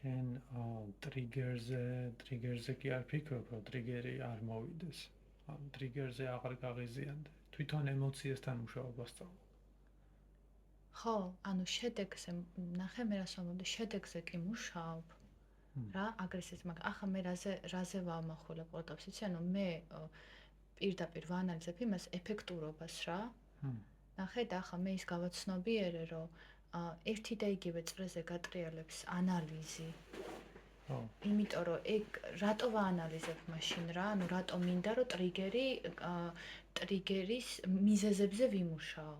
შენ ტრიგერზე კი არ ფიქრობ, რომ ტრიგერი არ მოვიდეს. ამ ტრიგერზე აღარ გაღიზიანდე. თვითონ ემოციასთან მუშაობას სწავლ. ხო, ანუ შედეგზე ნახე მე რას ვამბობდი, შედეგზე კი მუშაობ. რა, აგრესიას მაგ ახლა მე რაზე ვამახვილებ ყურადღებას, იცი, ანუ მე პირდაპირ ვაანალიზებ იმას ეფექტურობას რა. ნახე და ახლა მე ის გავაცნობიერე, რომ ერთი და იგივე წრეზე გატრიალებს ანალიზი. იმიტომ რომ ეგ რატო ვაანალიზებ მაშინ რა, ანუ რატო მინდა რომ ტრიგერის მიზეზებზე ვიმუშაო.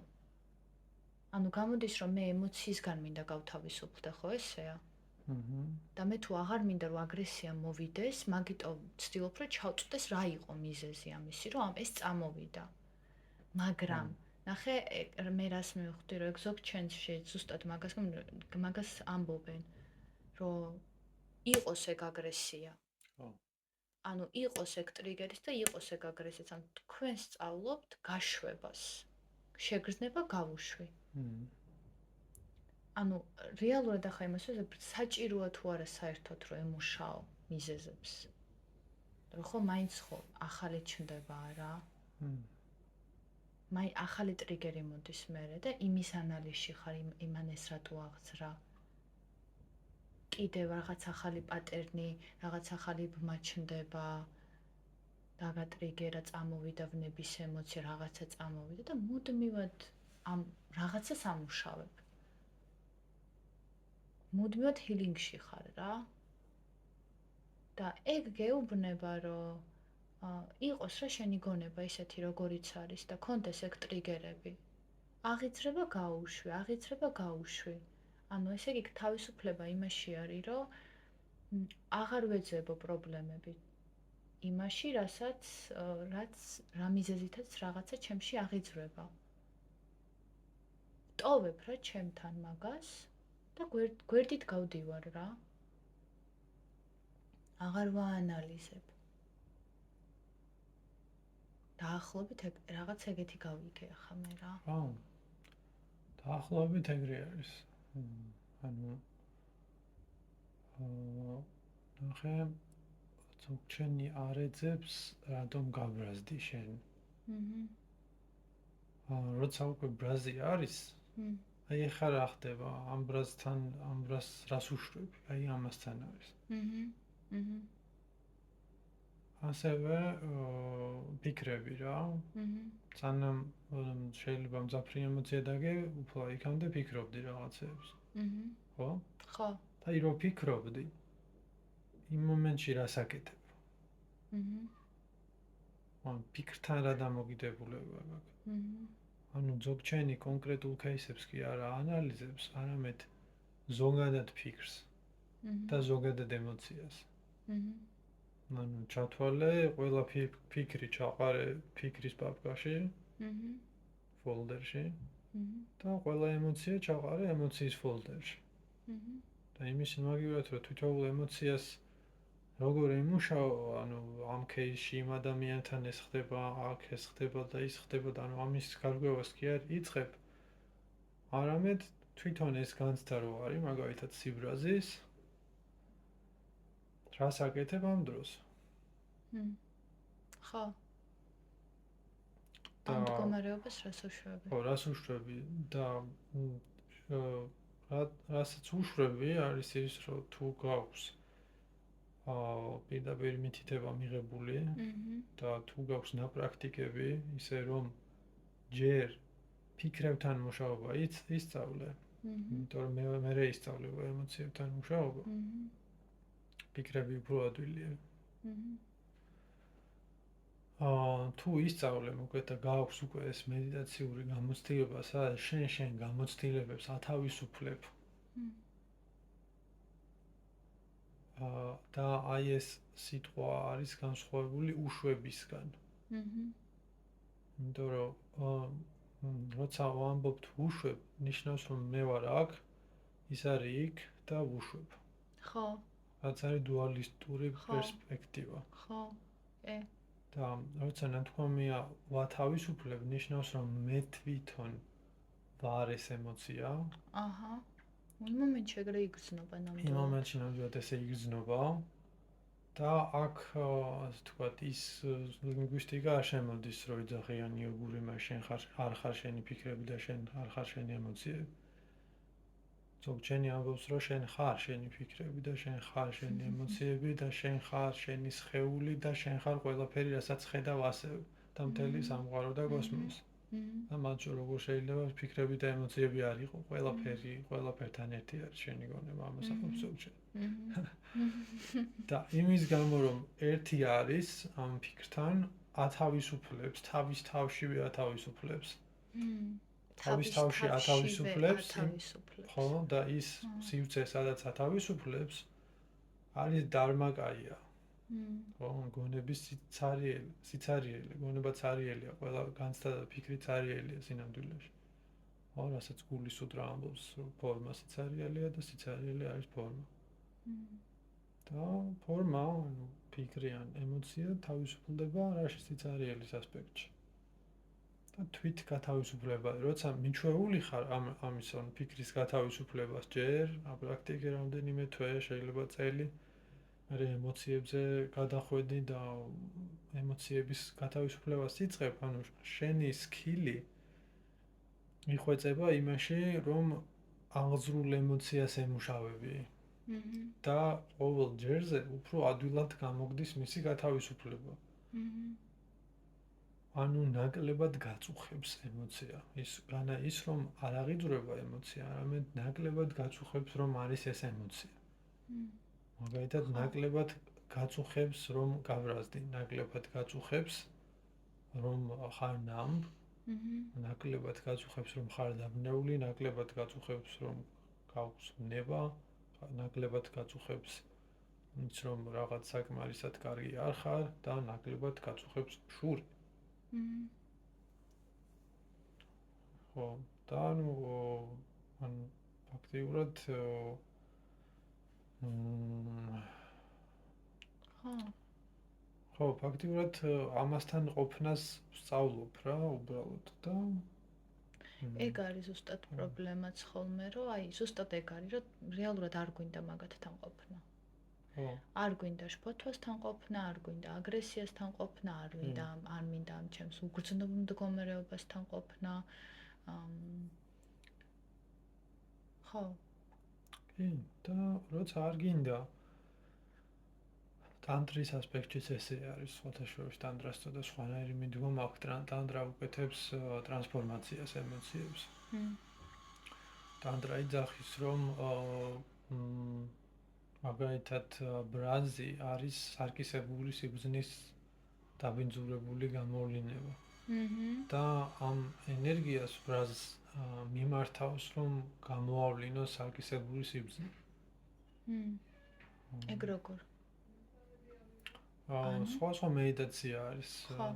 ანუ გამოდის რომ მე ემოციისგან მინდა გავთავისუფლდე, ხო ესეა? და მე თუ აღარ მინდა რომ აგრესია მოვიდეს, მაგიტომ ვცდილობ რომ ჩავწვდეს რა იყო მიზეზი ამისი, რომ ეს წამოვიდა. მაგრამ ნახე მე რას მივხვდი, რომ ეგ ზოგ ჩენში ზუსტად მაგას ამბობენ, რომ იყოს ეგ აგრესია. ანუ იყოს ეგ ტრიგერის და იყოს ეგ აგრესია, ანუ თქვენ სწავლობთ გაშვებას. შეგრძნება გავუშვი. ანუ რეალურად ახლა იმას ვეძებ, საჭიროა თუ არა საერთოდ რომ ემუშაო მიზეზებს. რომ ხო მაინც ხო ახალი ჩნდება რა. მაი ახალი ტრიგერი მოდის მერე და იმის ანალიზში ხარ იმან ეს რატო აღძრა. კიდევ რაღაც ახალი პატერნი, რაღაც ახალი ბმა ჩნდება. დაგატრიგერა, წამოვიდა ვნების ემოცია, რაღაცა წამოვიდა და მუდმივად ამ რაღაცას ამუშავებ. მუდმივად ჰილინგში ხარ რა. და ეგ გეუბნება, რომ იყოს რა შენი გონება ისეთი როგორიც არის და კონდეს ეგ ტრიგერები. აღიძრება გაუშვი. ანუ ესე იგი თავისუფლება იმაში არის, რომ აღარ ვეძებო პრობლემები. იმაში, რაც რა მიზეზითაც რაღაცა ჩემში აღიძრება. ტოვებ რა ჩემთან მაგას და გვერდით გავდივარ რა. აღარ ვაანალიზებ. დაახლოებით რაღაც ეგეთი გავიგე ახლა მე რა. დაახლოებით ეგრე არის. ანუ ნახე ზოგჩენი არ ეძებს რატომ გაბრაზდი შენ. როცა უკვე ბრაზი არის, აი ეხლა რა ხდება, ამ ბრაზთან, ამ ბრაზს რას უშვები, აი ამასთან არის. ასევე ფიქრები რა. სანამ შეიძლება მძაფრი ემოცია დაგე, უფრო იქამდე ფიქრობდი რაღაცეებს. ხო? ხო. და რო ფიქრობდი, იმ მომენტში რას აკეთებ? ანუ ფიქრთან რა დამოკიდებულება გაქვს? ანუ ზოგჩენი კონკრეტულ кейსებს კი არა ანალიზებს, არამედ ზოგადად ფიქრს და ზოგადად ემოციას. ანუ ჩათვალე, ყველა ფიქრი ჩაყარე ფიქრის პაპკაში, ფოლდერში და ყველა ემოცია ჩაყარე ემოციის ფოლდერში. და იმის მაგივრად, რომ თითოეულ ემოციას როგორ ემუშაო, ანუ ამ кейსში იმ ადამიანთან ეს ხდება, აქ ეს ხდება და ის ხდება და ანუ ამის გარკვევას კი არ იწყებ, არამედ თვითონ ეს განცდა რო არის, მაგალითად სიბრაზის რას აკეთებ ამ დროს? ხო. ამ მდგომარეობას რას უშვები? ხო, რას უშვები და რასაც უშვები არის ის, რომ თუ გაქვს პირდაპირ მითითება მიღებული და თუ გაქვს ნაპრაქტიკები, ისე რომ ჯერ ფიქრებთან მუშაობა ისწავლე, იმიტომ რომ მე ისწავლება ემოციებთან მუშაობა. ფიქრები უფრო ადვილია. თუ ისწავლე მოკლედ და გააქვს უკვე ეს მედიტაციური გამოცდილება, სადაც შენ გამოცდილებებს ათავისუფლებ. და აი ეს სიტყვა არის განსხვავებული უშვებისგან. იმიტომ რომ როცა ვამბობთ უშვებ, ნიშნავს რომ მე ვარ აქ, ის არის იქ და ვუშვებ. ხო. რაც არის დუალისტური პერსპექტივა. ხო. და როცა ნათქვამია ვათავისუფლებ, ნიშნავს რომ მე თვითონ ვარ ეს ემოცია. იმ მომენტში ეგრე იგრძნობა ნამდვილად. იმ მომენტში ნამდვილად ესე იგრძნობა და აქ ასე თქვათ ის ლინგვისტიკა არ შემოდის, რომ იძახიან იოგური მას შენ არ ხარ შენი ფიქრები და შენ არ ხარ შენი ემოციები. ზოგჯერი ამბობს, რომ შენ ხარ შენი ფიქრები და შენ ხარ შენი ემოციები და შენ ხარ შენი სხეული და შენ ხარ ყველაფერი, რასაც ხედავ ასევე და მთელი სამყარო და კოსმოსი. და მათ შორის როგორ შეიძლება ფიქრები და ემოციები არ იყო, ყველაფერი, ყველაფერთან ერთი არის შენი გონება, ამას ამბობს ზოგჯერი. და იმის გამო რომ ერთი არის ამ ფიქრთან, ათავისუფლებს, თავის თავშივე ათავისუფლებს. თავის თავში ათავისუფლებს, ხო, და ის სივრცე, სადაც ათავისუფლებს, არის დარმაკაია. ხო, გონების სიცარიელი, გონება ცარიელია, ყველა განცდა და ფიქრი ცარიელია სინამდვილეში. ხო, რასაც გულის უდრა ამბობს, ფორმა სიცარიელია და სიცარიელი არის ფორმა. და ფორმა, ანუ ფიქრი ან ემოცია თავისუფლდება რაში სიცარიელის ასპექტში. და თვით გათავისუფლება, როცა მიჩვეული ხარ ამის ან ფიქრის გათავისუფლებას ჯერ, აპრაქტიკე რამდენიმე თვე, შეიძლება წელი, მე ემოციებზე გადახვედი და ემოციების გათავისუფლებას იწყებ, ანუ შენი სკილი იხვეწება იმაში, რომ აღძრულ ემოციას ემუშავები. და ყოველ ჯერზე უფრო ადვილად გამოგდის მისი გათავისუფლება. ანუ ნაკლებად გაწუხებს ემოცია. ის რომ არ აღიძვრება ემოცია, არამედ ნაკლებად გაწუხებს, რომ არის ეს ემოცია. მაგალითად, ნაკლებად გაწუხებს, რომ გავრაზდი, ნაკლებად გაწუხებს, რომ ხარ ნამბ, ნაკლებად გაწუხებს, რომ ხარ დაბნეული, ნაკლებად გაწუხებს, რომ გაქვს ნება, ნაკლებად გაწუხებს, რომ რაღაც საკმარისად კარგი არ ხარ და ნაკლებად გაწუხებს შური. ხო, და ანუ ფაქტიურად ხო, ფაქტიურად ამასთან ყოფნას ვსწავლობ რა, უბრალოდ და ეგ არის ზუსტად პრობლემაც ხოლმე, რომ აი ზუსტად ეგ არის, რომ რეალურად არ გვინდა მაგათთან ყოფნა. არ გვინდა შფოთვასთან ყოფნა, არ გვინდა აგრესიასთან ყოფნა, არ მინდა ამ ჩემს უგრძნობ მდგომარეობასთან ყოფნა. ხო. კი, და როცა არ გინდა ტანტრის ასპექტშიც ესე არის, სხვათა შორის ტანტრას და სხვანაირი მიდგომა აქვს, ტანტრა უკეთებს ტრანსფორმაციას ემოციებს. ტანტრა იძახის, რომ მაგალითად ბრაზი არის სარკისებური სიბრძნის დაბინძურებული გამოვლინება. და ამ ენერგიას ბრაზს მიმართავს, რომ გამოავლინოს სარკისებური სიბრძნე. ეგ როგორ? სხვა მედიტაცია არის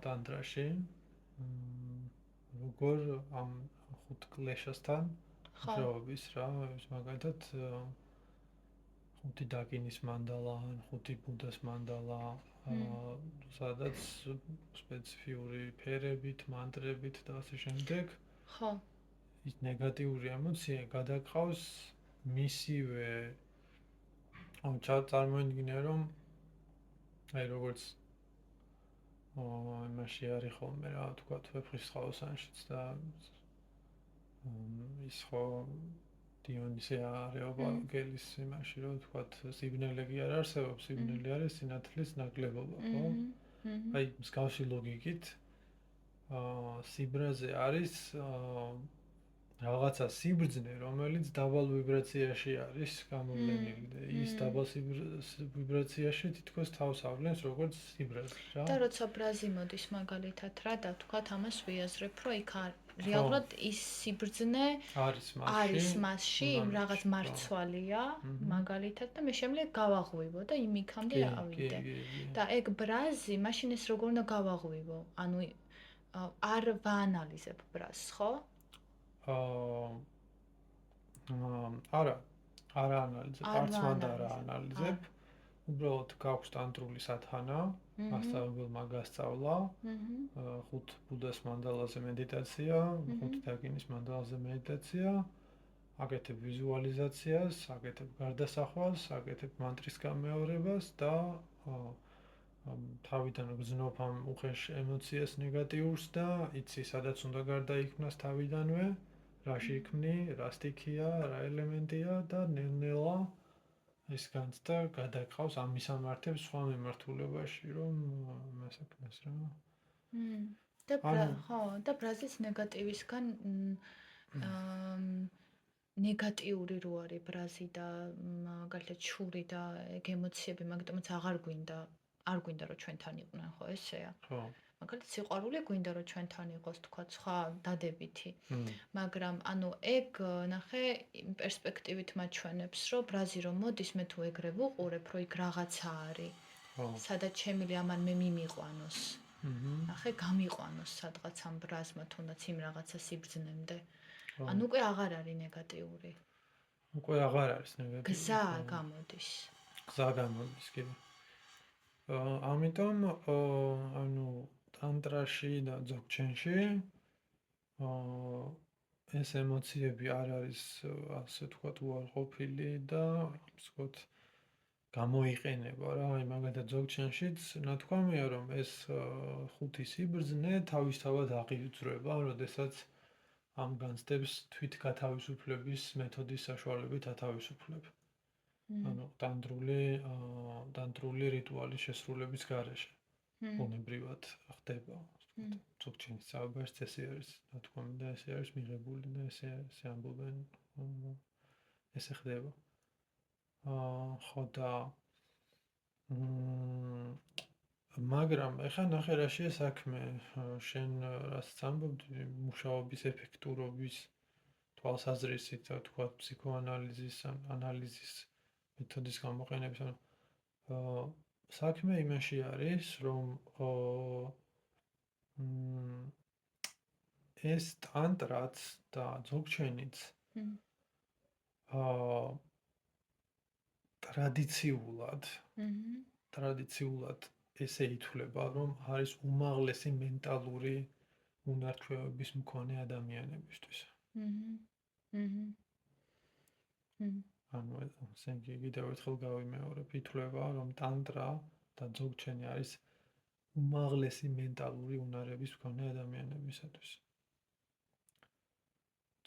ტანტრაში. როგორ ამ ხუთ კლეშასთან ხოების რა, მაგალითად ხუთი დაკინის მანდალა, ხუთი ბუდას მანდალა, სადაც სპეციფიური ფერებით, მანტრებით და ასე შემდეგ. ხო. ის ნეგატიური ემოცია გადაყავს მისივე წარმოიდგინე, რომ აი როგორც იმაში არის ხოლმე რა, თქვათ ვეფხისტყაოსანშიც და ის ხო დიონისე არეოპაგელის იმაში, რომ თქვათ სიბნელე კი არ არსებობს, სიბნელე არის სინათლის ნაკლებობა, ხო? აი მსგავსი ლოგიკით სიბრაზე არის რაღაცა სიბრძნე, რომელიც დაბალ ვიბრაციაში არის გამოვლენილი და ის დაბალ ვიბრაციაში თითქოს თავს ავლენს როგორც სიბრაზე, რა. და როცა ბრაზი მოდის მაგალითად რა და თქვათ ამას ვიაზრებ, რომ იქ რეალურად ის სიბრძნე არის მასში, რაღაც მარცვალია მაგალითად და მე შემიძლია გავაღვივო და იმიქამდე ავიდე. და ეგ ბრაზი, მაშინ ეს როგორ უნდა გავაღვივო? ანუ არ ვაანალიზებ ბრაზს, ხო? არა ანალიზებ, არც მანდა არა ანალიზებ. უბრალოდ გაქვს ტანტრული სათანა, მასწავლებელმა გასწავლა, ხუთ ბუდას მანდალაზე მედიტაცია, ხუთ დაკინის მანდალაზე მედიტაცია აკეთებ ვიზუალიზაციას, აკეთებ გარდასახვას, აკეთებ მანტრის გამეორებას და თავიდან გზნობ ამ უხეშ ემოციას ნეგატიურს და იცი სადაც უნდა გარდაიქმნას თავიდანვე, რაში იქმნი, რა სტიქია, რა ელემენტია და ნელ-ნელა ეს განცდა გადაყავს ამ მისამართებს სხვა მიმართულებაში, რომ მასაკნას რა. და ბრაზის ნეგატივისგან ნეგატიური რო არის ბრაზი და მაგალითად შური და ეგ ემოციები, მაგიტომაც არ გვინდა რომ ჩვენთან იყვნენ, ხო ესეა? ხო. მაგალითად სიყვარული გვინდა რომ ჩვენთან იყოს, თქვა, სხვა დადებითი. მაგრამ ანუ ეგ ნახე იმ პერსპექტივით მაჩვენებს, რომ ბრაზი რომ მოდის, მე თუ ეგრე ვუყურებ, რომ იქ რაღაცა არის. ხო. სადაც შემიძლია ამან მე მიმიყვანოს. ნახე, გამიყვანოს სადღაც ამ ბრაზმა თუნდაც იმ რაღაცას იბრძნემდე. ანუ უკვე აღარ არის ნეგატიური. უკვე აღარ არის ნეგატიური. გზა გამოდის. გზა გამოდის, კი. ამიტომ ანუ ტანტრაში და ძოგჩენში ეს ემოციები არ არის ასე თქვათ უარყოფილი და ასე თქვათ გამოიყენება რა, აი მაგალითად ძოგჩენშიც ნათქვამია რომ ეს ხუთი სიბრძნე თავისთავად აღიძვრება, როდესაც ამ განცდებს თვითგათავისუფლების მეთოდის საშუალებით ათავისუფლებ. ანუ დანდრული რიტუალის შესრულების გარეშე. ბუნებრივად ხდება, ძოგჩენის საუბარს ესე არის, ნათქვამი და ესე არის მიღებული და ესე ამბობენ, ესე ხდება. ხო და მაგრამ ეხლა ნახე რაშია საქმე, შენ რასაც ამბობდი, მუშაობის ეფექტურობის თვალსაზრისით, თქვა ფსიქოანალიზის, ანალიზის მეთოდის გამოყენების, ანუ საქმე იმაში არის, რომ ეს ტანტრაც და ძოგჩენიც ტრადიციულად ესე ითვლება, რომ არის უმაღლესი მენტალური უნარჩვევების მქონე ადამიანებისთვის. ანუ ესე კიდევ ერთხელ გავიმეორებ, ითვლება, რომ ტანტრა და ძოგჩენი არის უმაღლესი მენტალური უნარების მქონე ადამიანებისათვის.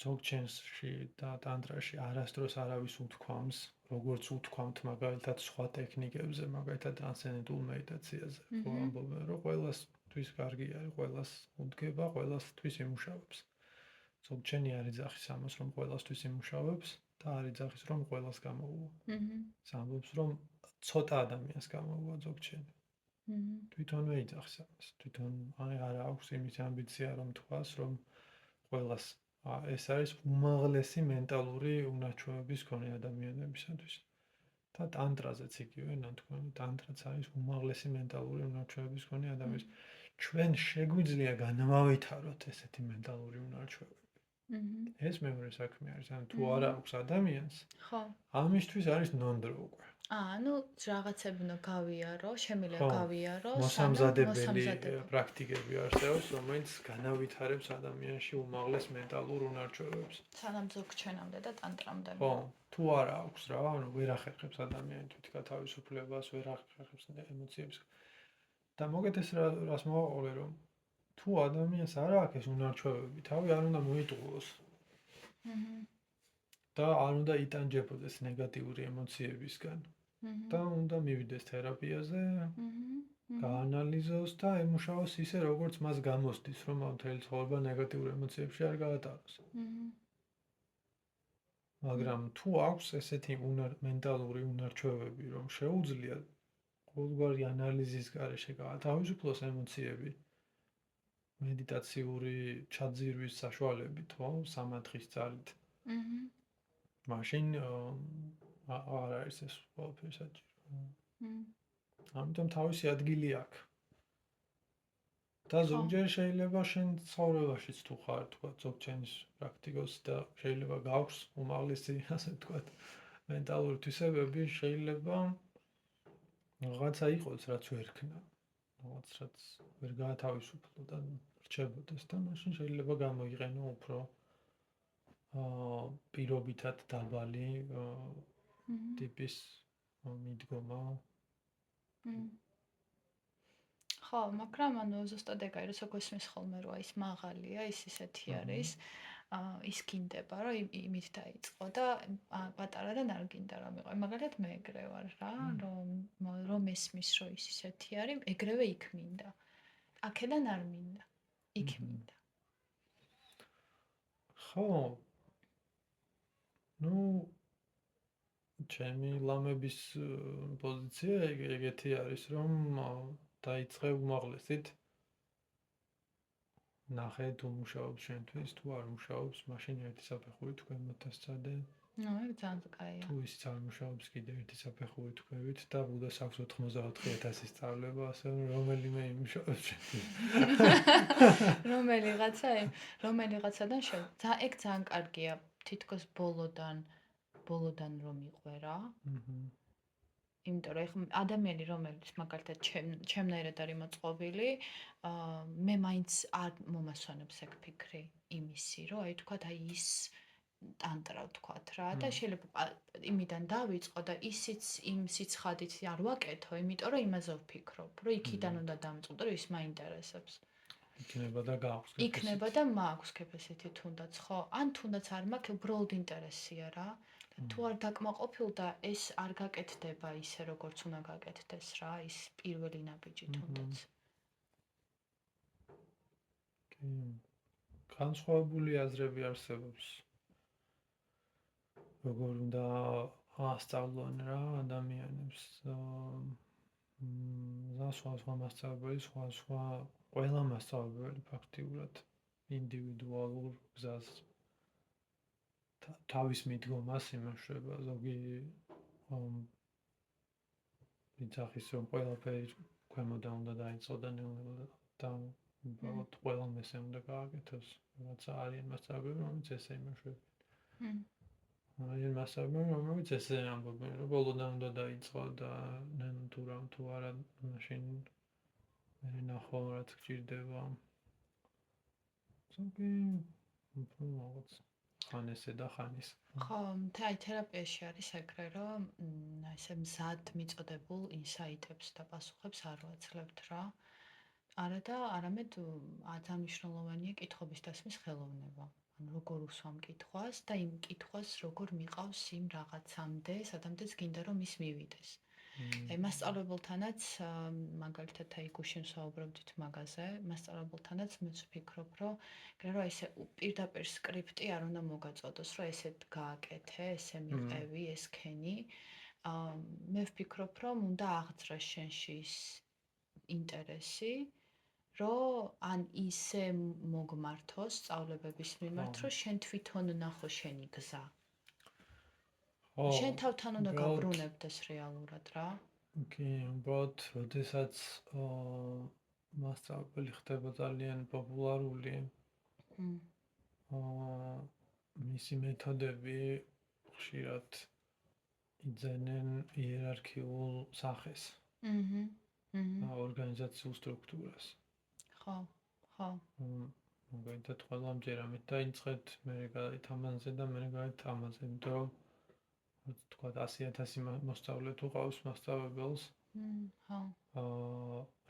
ძოგჩენში და ტანტრაში არასდროს არავის უთქვამს, როგორც უთქვამთ მაგალითად სხვა ტექნიკებზე, მაგალითად ტრანსცენდენტულ მედიტაციაზე, ხო ამბობენ, რომ ყველასთვის კარგი არის, ყველას უდგება, ყველასთვის იმუშავებს. ძოგჩენი არ იძახის ამას, რომ ყველასთვის იმუშავებს და არ იძახის, რომ ყველას გამოუვა. ამბობს, რომ ცოტა ადამიანს გამოუვა ძოგჩენი. თვითონვე იძახის ამას. თვითონ არ აქვს იმის ამბიცია, რომ თქვას, რომ ყველას ეს არის უმაღლესი მენტალური უნარჩვევების მქონე ადამიანებისათვის. და ტანტრაზეც იგივე ნათქვამი, ტანტრაც არის უმაღლესი მენტალური უნარჩვევების მქონე ადამიანის. ჩვენ შეგვიძლია განმავითაროთ ესეთი მენტალური უნარჩვევები. ეს მეორე საქმე არის, ანუ თუ არ აქვს ადამიანს, ხო. ამისთვის არის ნონდრო უკვე. ანუ რაღაცები უნდა გავიარო, შემიძლია გავიარო, მოსამზადებელი პრაქტიკები არსებობს, რომელიც განავითარებს ადამიანში უმაღლეს მენტალურ უნარჩვევებს. სანამ ძოგჩენამდე და ტანტრამდე. ხო, თუ არ აქვს რა, ანუ ვერ ახერხებს ადამიანი თვითგათავისუფლებას, ვერ ახერხებს ემოციებს. და მოგეთ ეს რას მოვაყოლე, რომ თუ ადამიანს არ აქვს ეს უნარჩვევები, თავი არ უნდა მოიტყუოს. და არ უნდა იტანჯებოდეს ნეგატიური ემოციებისგან. და უნდა მივიდეს თერაპიაზე, გაანალიზოს და ემუშაოს ისე, როგორც მას გამოსდის, რომ მთელი ცხოვრება ნეგატიურ ემოციებში არ გაატაროს. მაგრამ თუ აქვს ესეთი მენტალური უნარჩვევები, რომ შეუძლია ყოველგვარი ანალიზის გარეშე გაათავისუფლოს ემოციები, მედიტაციური ჩაძირვის საშუალებით, ხო, სამათხის ძალით. მაშინ არ არის ეს ყველაფერი საჭირო. ამიტომ თავისი ადგილი აქვს. და ზოგჯერ შეიძლება შენ ცხოვრებაშიც თუ ხარ, თქვა, ძოგჩენის პრაქტიკოსი და შეიძლება გაქვს უმაღლესი, ასე ვთქვა, მენტალური თვისებები, შეიძლება რაღაცა იყოს, რაც ვერ ქნა. რაღაც რაც ვერ გაათავისუფლო და რჩებოდეს და მაშინ შეიძლება გამოიყენო უფრო პირობითად დაბალი ტიპის მიდგომა. ხო, მაგრამ ზუსტად ეგ არის, როგორც ისმის ხოლმე რომ ის მაღალია, ის ისეთი არის, ის გინდება, რომ იმით დაიწყო და პატარადან არ გინდა რომ იყო. მაგალითად მე ეგრე ვარ რა, რომ ესმის რომ ის ისეთი არის, ეგრევე იქ მინდა. აქედან არ მინდა. იქ მინდა. ხო. ჩემი ლამების პოზიცია ეგეთი არის, რომ დაიწყე უმაღლესით. ნახე თუ მუშაობს შენთვის, თუ არ მუშაობს, მაშინ ერთი საფეხური თქვენ მოთასწადე. ეგ ძალიან კაია. თუ ის არ მუშაობს, კიდე ერთი საფეხური თქვენით და ბუდას აქვს 84,000 სწავლება, ასე რომელიმე იმუშავებს შენთვის. რომელიღაცადან ეგ ძალიან კარგია, თითქოს ბოლოდან რომ იყვერა. იმიტომ რომ ეხლა ადამიანი რომელიც მაგალითად ჩემნაირად არის მოწყობილი, მე მაინც არ მომასვენებს ეგ ფიქრი იმისი, რომ აი თქვათ აი ის ტანტრა თქვათ რა და შეიძლება იმიდან დავიწყო და ისიც იმ სიცხადით არ ვაკეთო, იმიტომ რომ იმაზე ვფიქრობ, რომ იქიდან უნდა დამწყდო, რომ ის მაინტერესებს. იქნება და გაქვს. იქნება და მაქვს კეფესეთი თუნდაც, ხო? ან თუნდაც არ მაქვს, უბრალოდ ინტერესია რა. თუ არ დაკმაყოფილ და ეს არ გაკეთდება ისე როგორც უნდა გაკეთდეს რა, ის პირველი ნაბიჯი თუნდაც. განსხვავებული აზრები არსებობს. როგორ უნდა ასწავლონ რა ადამიანებს. სხვა მასწავლებელი, სხვა ყველა მასწავლებელი ფაქტიურად ინდივიდუალურ გზას თავის მიდგომას იმუშავება. ზოგი იცახის რომ ყველაფერი ქვემოდან უნდა დაიწყო და ნელ-ნელა და უბრალოდ ყველამ ესე უნდა გააკეთოს. რაცა არიან მასწავლებლები, რომელიც ესე იმუშავებენ. არიან მასწავლებლები, რომელიც ესე ამბობენ, რომ ბოლოდან უნდა დაიწყო და თუ არა, მაშინ მე ნახო რაც გჭირდება. ზოგი რაღაც ხან ესე და ხან ის. ხო, თერაპიაში არის ეგრე, რომ ესე მზად მიწოდებულ ინსაიტებს და პასუხებს არ ვაძლევთ რა. არა და არამედ აძამნიშნულოვანია კითხობის დასმის ხელოვნება. ანუ როგორ უსვამ კითხვას და იმ კითხვას როგორ მიყავს იმ რაღაცამდე, სადამდეც გინდა რომ ის მივიდეს. აი მასწავლებელთანაც მაგალითად აი გუშინ ვსაუბრობდით მაგაზე, მასწავლებელთანაც მეც ვფიქრობ, რომ ესე პირდაპირ სკრიპტი არ უნდა მოგაწოდოს, რომ ესეთ გააკეთე, ესე მიყევი, ეს ქენი. მე ვფიქრობ, რომ უნდა აღძრა შენში ის ინტერესი, რომ ან ისე მოგმართოს სწავლებების მიმართ, რომ შენ თვითონ ნახო შენი გზა. შენ თავთან უნდა გაბრუნებდეს რეალურად რა. კი, უბრალოდ, როდესაც მასწავლებელი ხდება ძალიან პოპულარული, მისი მეთოდები ხშირად იძენენ იერარქიულ სახეს. ორგანიზაციულ სტრუქტურას. ხო. მაგალითად, ყველა ამჯერამით დაიწყეთ, მე გაითამაზე და მე გაითამაზე, იმიტომ რომ თქვა 100,000 მოსწავლე თუ ყავს მასწავლებელს.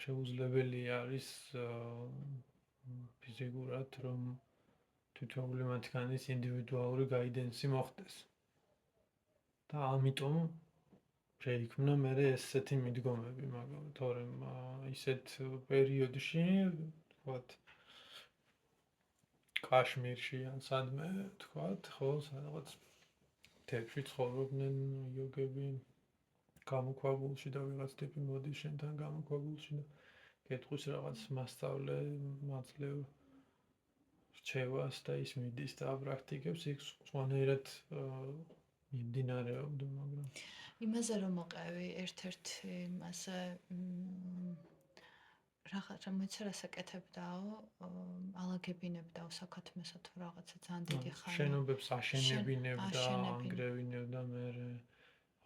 შეუძლებელი არის ფიზიკურად, რომ თითოეული მათგანის ინდივიდუალური გაიდენსი მოხდეს. და ამიტომ შეიქმნა მე ესეთი მიდგომები, მაგრამ თორემ ისეთ პერიოდში, თქვათ კაშმირში ან სადმე, თქვათ, ხო, სადღაც თებში ცხოვრობდნენ იოგები გამოქვაბულში და ვიღაც ტიპი მოდის შენთან გამოქვაბულში და გეტყვის რაღაც მასწავლე მაძლევ რჩევას და ის მიდის და აპრაქტიკებს, იქ სხვანაირად მიმდინარეობდა, მაგრამ იმაზე რომ მოყევი ერთ-ერთი მასე რაღაცა მეცერას აკეთებდაო, ალაგებინებდაო საქათმესო თუ რაღაცა ძალიან დიდი ხანი. შენობებს აშენებინებდა, ანგრევინებდა, მე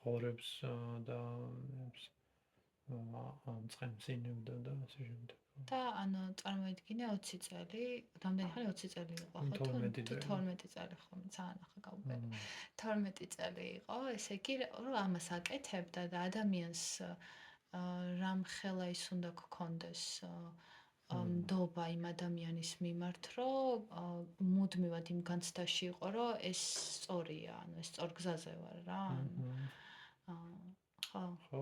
ღორებს და ამ წყემსინებდა და ასე შემდეგ. და ანუ წარმოიდგინე 20 წელი, რამდენი ხანი 20 წელი იყო, ხო? 12 წელი. 12 წელი ხომ, ძალიან ახლა გავუბერე. 12 წელი იყო, ესე იგი, რომ ამას აკეთებდა და ადამიანს რამხელა ის უნდა გქონდეს ნდობა იმ ადამიანის მიმართ, რომ მუდმივად იმ განცდაში იყო, რომ ეს სწორია, ანუ ეს სწორ გზაზე ვარ რა. ხო. ხო.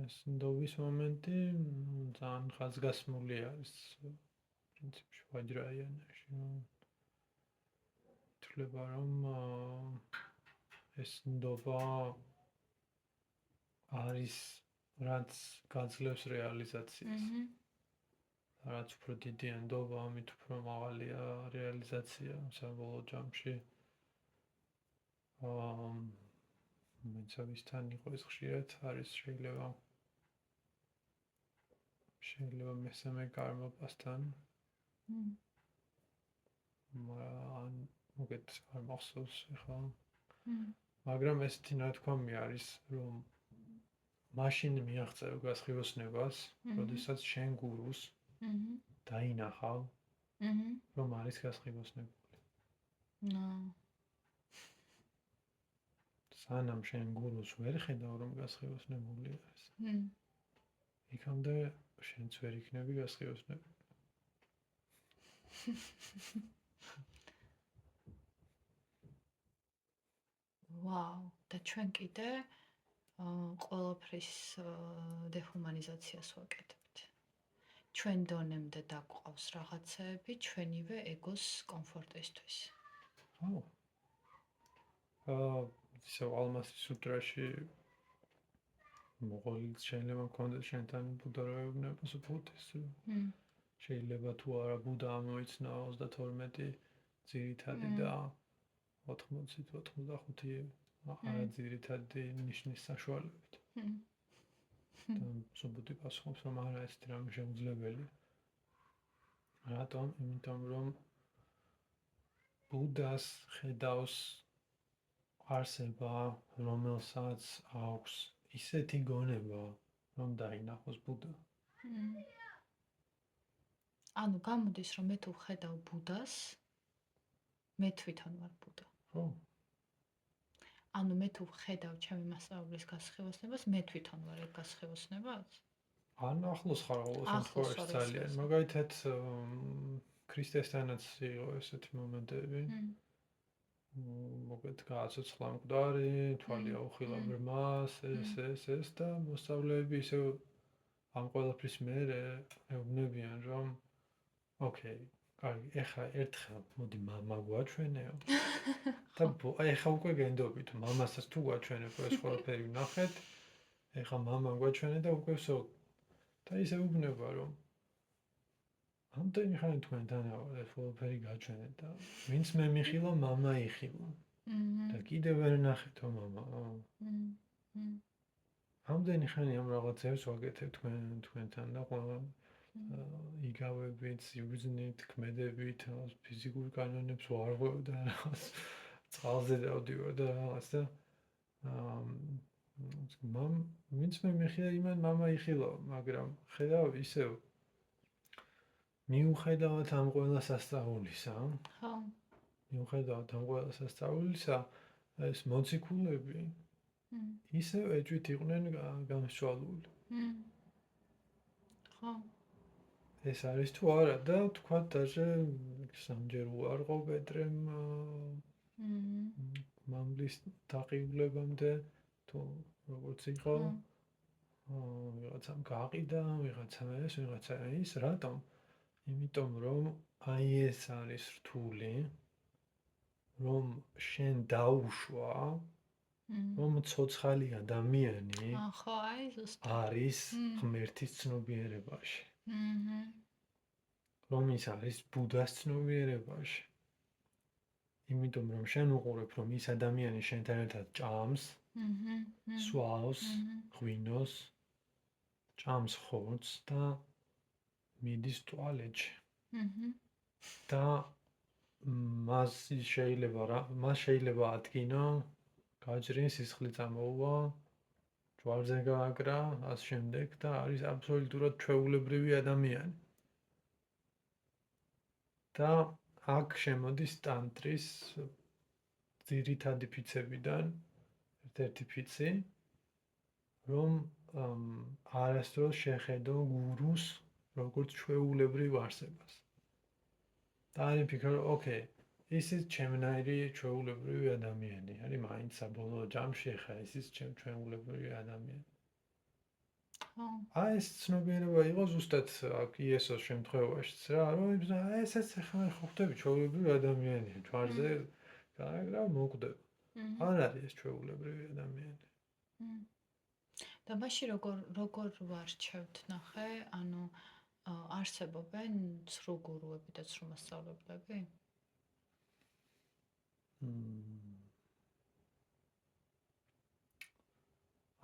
ეს ნდობის მომენტი ძალიან ხაზგასმული არის პრინციპში ვაჯრაიანაში. ითვლება რომ ეს ნდობა არის რაც გაძლევს რეალიზაციას. რაც უფრო დიდია ნდობა, ამით უფრო მაღალია რეალიზაცია საბოლოო ჯამში. მეცავისთან იყო ეს ხშირად არის შეიძლება მესამე გარმოპასთან. მაგრამ მოგეთ არ მახსოვს ახლა. მაგრამ ეს თინათქვამი არის რომ მაშინ მიაღწევ გასხივოსნებას, როდესაც შენ გურუს დაინახავ, რომ არის გასხივოსნებული. სანამ შენ გურუს ვერ ხედავ, რომ გასხივოსნებული არის. იქამდე შენც ვერ იქნები გასხივოსნებული. ვაუ, და ჩვენ კიდე ყველაფრის დეჰუმანიზაციას ვაკეთებთ. ჩვენ დონემდე დაგვყავს რაღაცეები ჩვენივე ეგოს კომფორტისთვის. ხო. ისე ალმასის სუტრაში მოყოლით შეიძლება მქონდეს შენთან ბუდაროებნებას უფუთის. შეიძლება თუ არა ბუდა ამოიცნა 32 ძირითადი და 80-85 არა ძირითადი ნიშნის საშუალებით. და სუბუდი პასუხობს რომ არა ეს რამე შეუძლებელია. რატომ? იმიტომ რომ ბუდას ხედავს არსება, რომელსაც აქვს ისეთი გონება, რომ დაინახოს ბუდა. ანუ გამოდის რომ მე თუ ხედავ ბუდას, მე თვითონ ვარ ბუდა. ხო. ანუ მე თუ ხედავ ჩემი მასწავლებლის გასხივოსნებას, მე თვითონ ვარ ეგ გასხივოსნებას? ან ახლოს ხარ ყოველ შემთხვევაში ძალიან. მაგალითად ქრისტესთანაც იყო ესეთი მომენტები. მოგეთ გააცოცხლა მკვდარი, თვალი აუხილა ბრმას, ეს და მოსწავლეები ისე ამ ყველაფრის მერე ეუბნებიან რომ ოკეი, კარგი, ეხლა ერთხელ მოდი მამა გვაჩვენეო. და ეხლა უკვე გენდობით, მამასაც თუ გვაჩვენებ, ეს ყველაფერი ვნახეთ, ეხლა მამა გვაჩვენე და უკვე ვსო. და ისე უბნება რომ ამდენი ხანი თქვენთან ვარ, ეს ყველაფერი გაჩვენეთ და ვინც მე მიხილო, მამა იხილო. და კიდევ ვერ ნახეთო მამა. ამდენი ხანი ამ რაღაცებს ვაკეთებ თქვენთან და ყველა იგავებით, იბრძნით, ქმედებით, ფიზიკურ კანონებს ვარღვევ და რაღაც წყალზე დავდივარ და რაღაც და ვინც მე მიხილე, იმან მამა იხილო, მაგრამ ხედავ ისევ მიუხედავად ამ ყველა სასწაულისა, ხო. მიუხედავად ამ ყველა სასწაულისა, ეს მოციქულები ისევ ეჭვით იყვნენ გამსჭვალული. ხო. ეს არის თუ არა და თქვა даже სამჯერ უარყო პეტრემ მამლის დაყიულებამდე თუ როგორც იყო ვიღაცამ გააყიდა, ვიღაცამ ეს, ვიღაცა ის, რატომ? იმიტომ რომ აი ეს არის რთული, რომ შენ დაუშვა, რომ ცოცხალი ადამიანი ხო, აი ზუსტად არის ღმერთის ცნობიერებაში. რომ ის არის ბუდას ცნობიერებაში. იმიტომ რომ შენ უყურებ რომ ის ადამიანი შენთან ერთად ჭამს, სვავს, ღვინოს, ჭამს ხორცს და მიდის ტუალეტში. და მას შეიძლება ადგინო გაჭრინ სისხლი წამოუვა, ჯვარზე გააკრა, ამ შემდეგ და არის აბსოლუტურად ჩვეულებრივი ადამიანი. და აქ შემოდის ტანტრის ძირითადი ფიცებიდან ერთ-ერთი ფიცი, რომ არასდროს შეხედო გურუს როგორც ჩვეულებრივ არსებას. და אני ფიქრობ, ოკეი, ისიც ჩემნაირი ჩვეულებრივი ადამიანი არის, მაინც საბოლოო ჯამში ხა ისიც ჩვეულებრივი ადამიანი. ეს ცნობიერება იყო ზუსტად აქ იესოს შემთხვევაშიც რა, რომ ესეც ხა ხვდები ჩვეულებრივი ადამიანია, ჯვარზე გააკრა, მოკვდება. არ არის ეს ჩვეულებრივი ადამიანი. და მაშინ როგორ ვარჩევთ ნახე, ანუ არსებობენ ცრუ გურუები და ცრუ მასწავლებლები?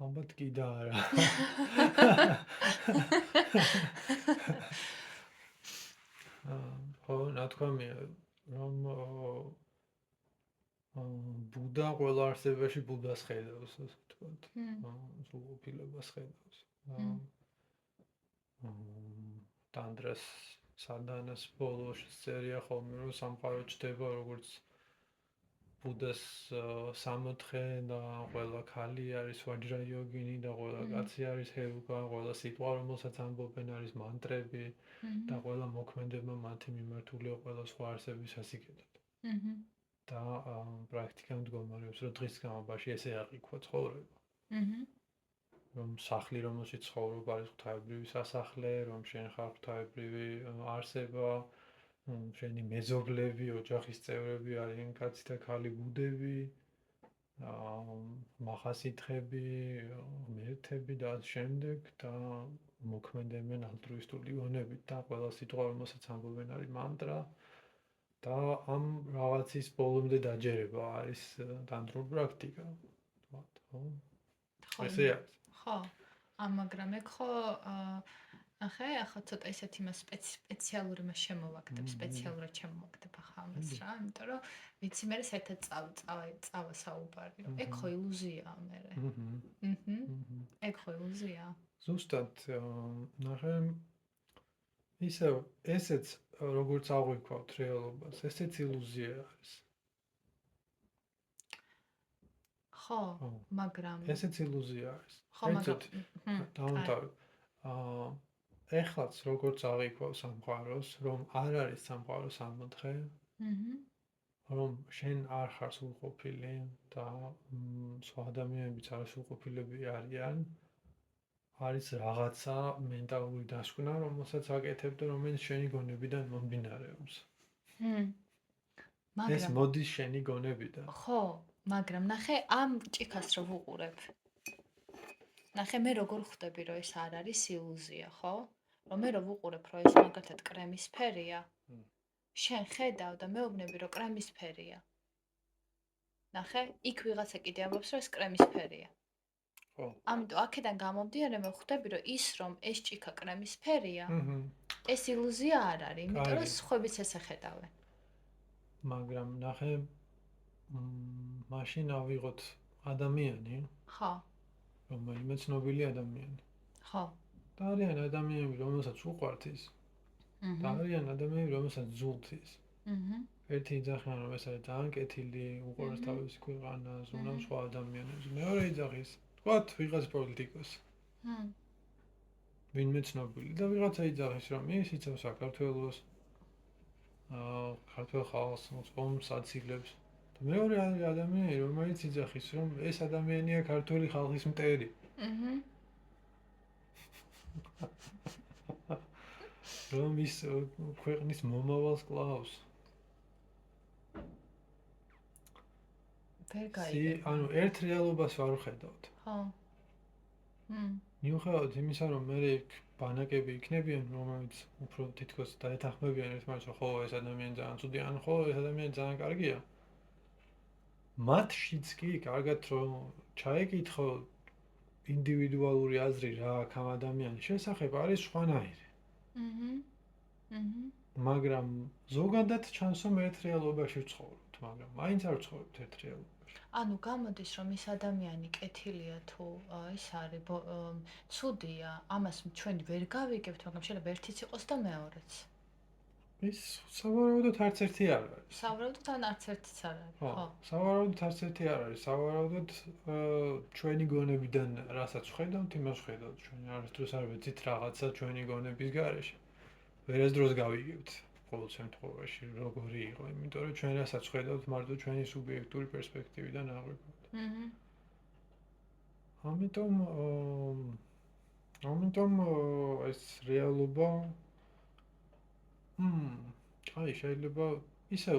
ალბათ კი და არა. ხო, ნათქვამია, რომ ბუდა ყველა არსებაში ბუდას ხედავს, ასე ვთქვათ. სრულყოფილებას ხედავს. ტანდრას სადანას ბოლოში წერია ხოლმე, რომ სამყარო ჩდება როგორც ბუდას 64 და ყველა ქალი არის ვაჯრა იოგინი და ყველა კაცი არის ჰერუკა, ყველა სიტყვა რომელსაც ამბობენ არის მანტრები და ყველა მოქმედება მათი მიმართულია ყველა სხვა არსების სასიკეთოდ. და პრაქტიკა მდგომარეობს, რომ დღის განმავლობაში ესე აღიქვა ცხოვრება. რომ სახლი რომელშიც ცხოვრობ არის ღვთაებრივი სასახლე, რომ შენ ხარ ღვთაებრივი არსება, შენი მეზობლები, ოჯახის წევრები არიან კაცი და ქალი ბუდები, მახასიათები, ღმერთები და ამ შემდეგ და მოქმედებენ ალტრუისტული გონებით და ყველა სიტყვა რომელსაც ამბობენ არის მანტრა და ამ რაღაცის ბოლომდე დაჯერება არის ტანტრული პრაქტიკა. ხო? ესე არის. ხო, მაგრამ ეგ ხო ახლა ცოტა ისეთი მას სპეციალური მას შემოვაგდებ, სპეციალურად შემოვაგდებ ახლა ამას რა, იმიტომ რომ ვიცი მე საერთოდ წავა საუბარი, რომ ეგ ხო ილუზიაა მე. ეგ ხო ილუზიაა. ზუსტად ნახე ისე ესეც როგორც აღვიქვავთ რეალობას, ესეც ილუზია არის. ხო, მაგრამ ესეც ილუზია არის. ხო, მაგრამ ეხლაც როგორც აღვიქვავ სამყაროს, რომ არ არის სამყარო 64, რომ შენ არ ხარ სრულყოფილი და სხვა ადამიანებიც არასრულყოფილები არიან, არის რაღაცა მენტალური დასკვნა, რომელსაც აკეთებ და რომელიც შენი გონებიდან მომდინარეობს. ეს მოდის შენი გონებიდან. ხო, მაგრამ ნახე ამ ჭიქას რო ვუყურებ. ნახე მე როგორ ხვდები რომ ეს არ არის ილუზია, ხო? რომ მე რო ვუყურებ რომ ეს მაგალითად კრემისფერია. შენ ხედავ და მეუბნები რომ კრემისფერია. ნახე, იქ ვიღაცა კიდე ამბობს რომ ეს კრემისფერია. ხო. ამიტომ აქედან გამომდინარე მე ხვდები რომ ის რომ ეს ჭიქა კრემისფერია, ეს ილუზია არ არის, იმიტომ რომ სხვაებიც ესე ხედავენ. მაგრამ ნახე მაშინ ავიღოთ ადამიანი. ხო. რომელიმე ცნობილი ადამიანი. ხო. და არიან ადამიანები, რომელსაც უყვართ ის. და არიან ადამიანები, რომელსაც ძულთ ის. ერთი იძახიან, რომ ეს არის ძალიან კეთილი, უყვარს თავისი ქვეყანა, ზრუნავს სხვა ადამიანებს. მეორე იძახის, თქვათ, ვიღაც პოლიტიკოსი. ვინმე ცნობილი და ვიღაცა იძახის, რომ ის იცავს საქართველოს, ქართულ ხალხს, ომს აცილებს. და მეორე ადამიანი, რომელიც იძახის, რომ ეს ადამიანია ქართული ხალხის მტერი. რომ ის ქვეყნის მომავალს კლავს. ანუ ერთ რეალობას ვარ ვხედავთ. ხო. მიუხედავად იმისა, რომ მე ბანაკები იქნებიან, რომელიც უფრო თითქოს დაეთანხმებიან ერთმანეთს, რომ ხო, ეს ადამიანი ძალიან ცუდი, ან ხო, ეს ადამიანი ძალიან კარგია. მათშიც კი კარგად რომ ჩაეკითხო ინდივიდუალური აზრი რა აქ ამ ადამიანის შესახებ არის სხვანაირი. მაგრამ ზოგადად ჩანს რომ ერთ რეალობაში ვცხოვრობთ, მაგრამ მაინც არ ვცხოვრობთ ერთ რეალობაში. ანუ გამოდის რომ ის ადამიანი კეთილია თუ ის არის ცუდია, ამას ჩვენ ვერ გავიგებთ, მაგრამ შეიძლება ერთიც იყოს და მეორეც. ის სავარაუდოდ არც ერთი არ არის. სავარაუდოდ არც ერთიც არ არის, ხო? სავარაუდოდ არც ერთი არ არის. სავარაუდოდ ჩვენი გონებიდან რასაც ვხედავთ, იმას ვხედავთ. ჩვენ არასდროს არ ვეცით რაღაცა ჩვენი გონების გარეშე. ვერასდროს გავიგებთ ყოველ შემთხვევაში როგორი იყო, იმიტომ რომ ჩვენ რასაც ვხედავთ, მარტო ჩვენი სუბიექტური პერსპექტივიდან აღვიქვებთ. ამიტომ ეს რეალობა აი შეიძლება ისევ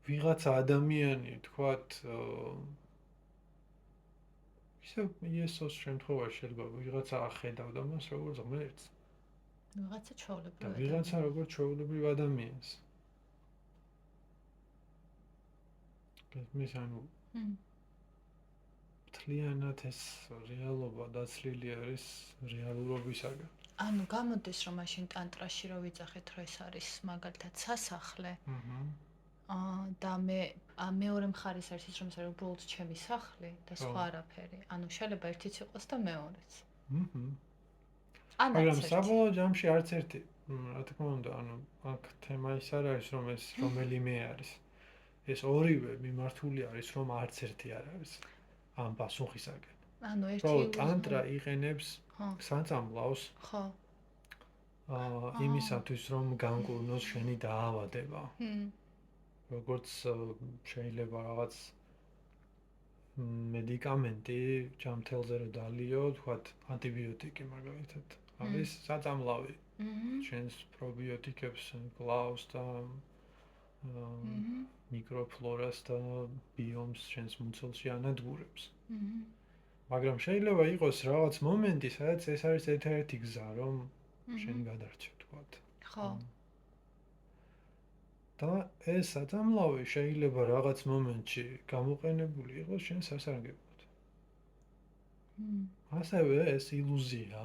ვიღაცა ადამიანი თქვათ ისევ იესოს შემთხვევაში შეიძლება ვიღაცა ახედავდა მას როგორც ღმერთს. ვიღაცა ჩვეულებრივ და ვიღაცა როგორც ჩვეულებრივ ადამიანს. გესმის ანუ მთლიანად ეს რეალობა დაცლილი არის რეალურობისაგან. ანუ გამოდის რომ მაშინ ტანტრაში რო ვიძახეთ რომ ეს არის მაგალითად სასახლე. და მეორე მხარეს არის ის რომ ეს არის უბრალოდ ჩემი სახლი და სხვა არაფერი. ანუ შეიძლება ერთიც იყოს და მეორეც. მაგრამ საბოლოო ჯამში არც ერთი, რა თქმა უნდა, ანუ აქ თემა ის არ არის რომ ეს რომელიმე არის. ეს ორივე მიმართული არის რომ არც ერთი არ არის ამ პასუხისაგან. ანუ ერთი ტანტრა იყენებს საწამლავს. ხო. იმისათვის რომ განკურნოს შენი დაავადება. როგორც შეიძლება რაღაც მედიკამენტი ჯამთელზე რო დალიო, თქვათ ანტიბიოტიკი მაგალითად. არის საწამლავი. შენს პრობიოტიკებს კლავს და მიკროფლორას და ბიომს შენს მუცელში ანადგურებს. მაგრამ შეიძლება იყოს რაღაც მომენტი, სადაც ეს არის ერთ-ერთი გზა, რომ შენ გადარჩე, თქვათ. ხო. და ეს საწამლავი შეიძლება რაღაც მომენტში გამოყენებული იყოს შენ სასარგებლოდ. ასევე ეს ილუზია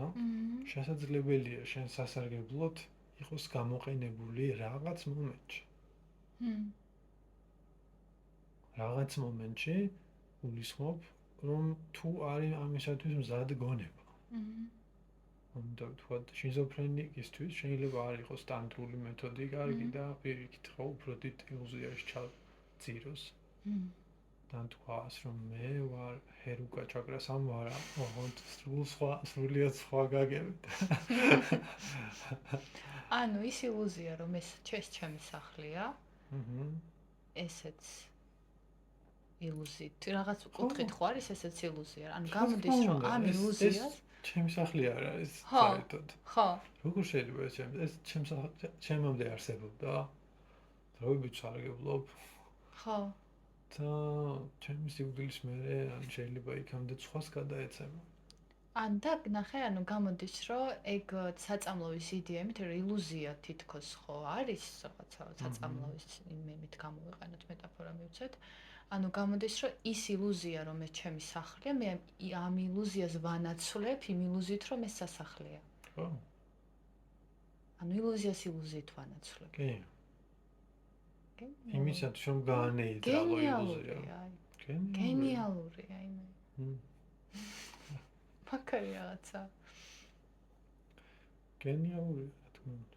შესაძლებელია შენ სასარგებლოდ იყოს გამოყენებული რაღაც მომენტში. რაღაც მომენტში გულისხმობ, რომ თუ არის ამისათვის მზად გონება. და თქვათ შიზოფრენიკისთვის შეიძლება არ იყოს ტანტრული მეთოდი კარგი და პირიქით ხო უფრო დიდ ილუზიაში ჩაძიროს. და თქვას რომ მე ვარ ჰერუკა ჩაკრას ამვარა, ოღონდ სრულიად სხვა გაგებით. ანუ ის ილუზია რომ ეს ჩემი სახლია. ესეც ილუზია. რაღაც კუთხით ხო არის ესეც ილუზია. ანუ გამოდის რომ ამ ილუზიას ჩემი სახლი არ არის საერთოდ. ხო. როგორ შეიძლება ეს ჩემამდე არსებობდა? დროებით სარგებლობ. ხო. და ჩემი სიკვდილის მერე შეიძლება იქამდე სხვას გადაეცემა. და ნახე, ანუ გამოდის რომ ეგ საწამლავის იდეა, იმიტომ რომ ილუზია თითქოს ხო არის რაღაცა საწამლავის იმით გამოვიყენოთ მეტაფორა მივცეთ. ანუ გამოდის რომ ის ილუზია რომ ეს ჩემი სახლია, მე ამ ილუზიას ვანაცვლებ იმ ილუზიით რომ ეს სასახლეა. ხო. ანუ ილუზიას ილუზიით ვანაცვლებ. კი. იმისათვის რომ გაანეიტრალო ილუზია. გენიალურია იმე. მაგარი რაღაცა. გენიალურია, რა თქმა უნდა.